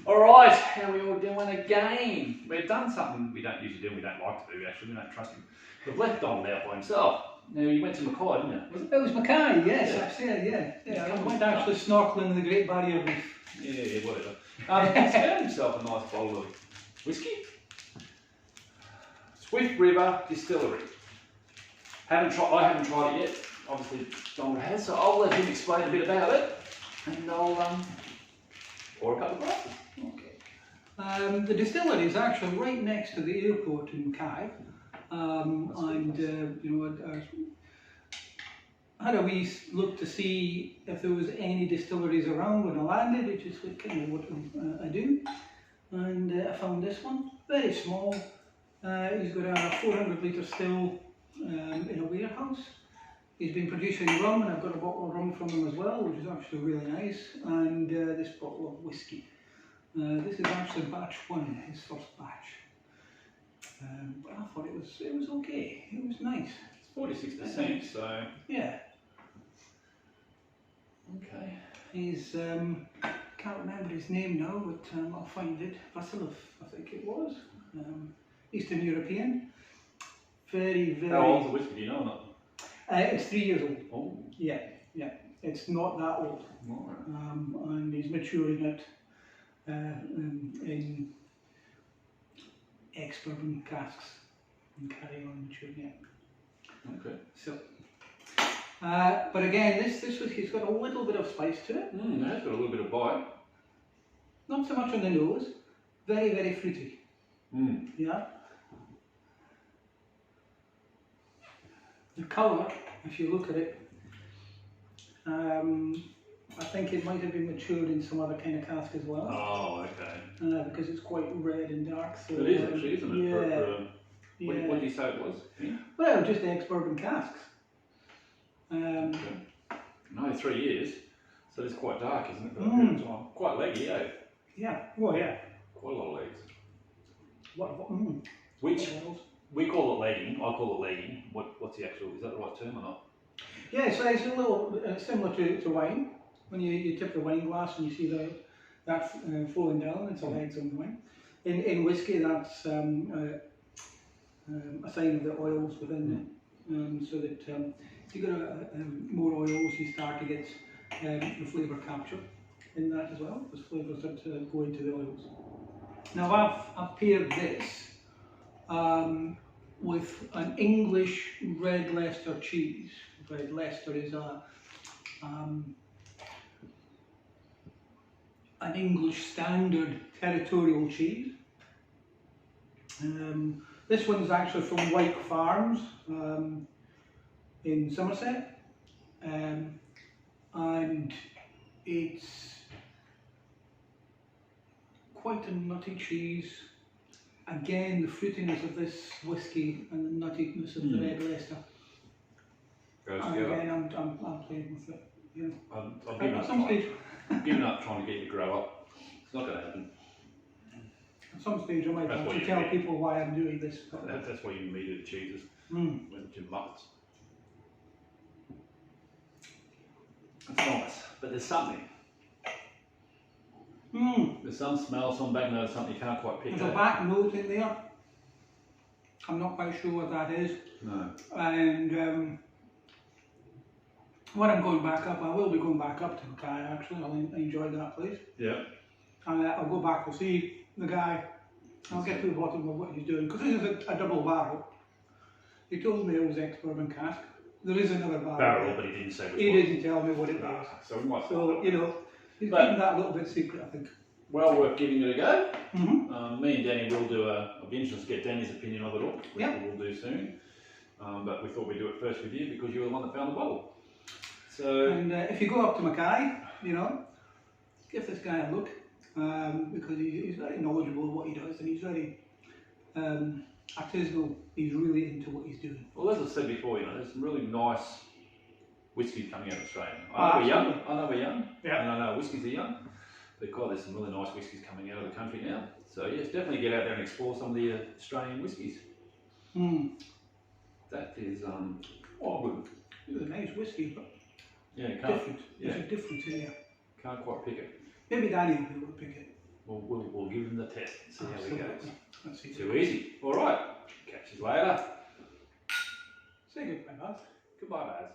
Alright, how are we all doing again? We've done something we don't usually do, we don't like to do actually, we don't trust him. We've left Donald out by himself. Now, you went to Mackay, didn't you? Was it? It was Mackay, yes, Yeah. yeah. I went actually snorkelling in the Great Barrier Reef. Yeah, whatever. He's found himself a nice bottle of whiskey. River Distillery. I haven't tried it yet. Obviously, Donald has, so I'll let him explain a bit about it, and I'll pour a couple of glasses. Okay. The distillery is actually right next to the airport in Mackay, I had a wee look to see if there was any distilleries around when I landed, which is kind of what I do, and I found this one, very small. He's got a 400 litre still in a warehouse. He's been producing rum, and I've got a bottle of rum from him as well, which is actually really nice, and this bottle of whiskey. This is actually batch 1, his first batch. But I thought it was okay, it was nice. It's 46%, so... Yeah. Okay. He's, can't remember his name now, but I'll find it. Vasilov, I think it was. Eastern European. Very, very... How old's the whiskey, do you know or not? It's 3 years old. Oh. Yeah. It's not that old. Right. And he's maturing it in ex-bourbon casks and carrying on maturing it. Okay. So, but again, this whiskey's got a little bit of spice to it. Yeah, it's got a little bit of bite. Not so much on the nose. Very, very fruity. Yeah. The colour, if you look at it, I think it might have been matured in some other kind of cask as well. Oh, okay. Because it's quite red and dark. So, it is actually, isn't it? Yeah. What did you say it was? Yeah. Well, just ex-bourbon casks. Okay. No, 3 years. So it's quite dark, isn't it, for a period of time? Quite leggy, eh? Yeah. Well, yeah. Quite a lot of legs. Which we call it legging. I call it legging. What's the actual? Is that the right term or not? Yeah, so it's a little similar to wine. When you tip the wine glass and you see that flowing down, it's a legs on the wine. In whiskey, that's a sign of the oils within it. So that if you got more oils, you start to get the flavour capture in that as well. There's flavours that go into the oils. Now I've paired this with an English Red Leicester cheese. Red Leicester is an English standard territorial cheese. This one's actually from Wyke Farms in Somerset, and it's quite a nutty cheese. Again, the fruitiness of this whiskey and the nuttiness of the Red Leicester. Goes and together. again, I'm playing with it. You know. I've given up trying to get you to grow up. It's not going to happen. At some stage, I might have to tell people why I'm doing this. That's why you meet the cheeses with Jim Muppets. It's nice, but there's something. There's some smell, some back note, something you can't quite pick up. There's a back note in there. I'm not quite sure what that is. No. And when I'm going back up, I will be going back up to Mackay actually. I enjoyed that place. Yeah. And I'll go back, I'll see the guy, I'll get to the bottom of what he's doing. Because this is a double barrel. He told me it was ex-bourbon cask. There is another barrel. But he didn't say which He one. didn't tell me what it was. So we might So, you know, he's keeping that a little bit secret, I think. Well worth giving it a go. Me and Danny will do I'll be interested to get Danny's opinion of it all, which we'll do soon. But we thought we'd do it first with you because you were the one that found the bottle. So, and if you go up to Mackay, you know, give this guy a look because he's very knowledgeable of what he does, and he's very artisanal. He's really into what he's doing. Well, as I said before, you know, there's some really nice whiskies coming out of Australia. I know we're young. Yeah. And I know whiskies are young. But God, there's some really nice whiskies coming out of the country now. So yes, definitely get out there and explore some of the Australian whiskies. That is good. It's a nice whiskey, but different. There's a difference here. Can't quite pick it. Maybe Danny will be able to pick it. we'll give them the test and see how it goes. That's easy. Too easy. All right. Catch you later. Say goodbye, Bas. Goodbye, Baz.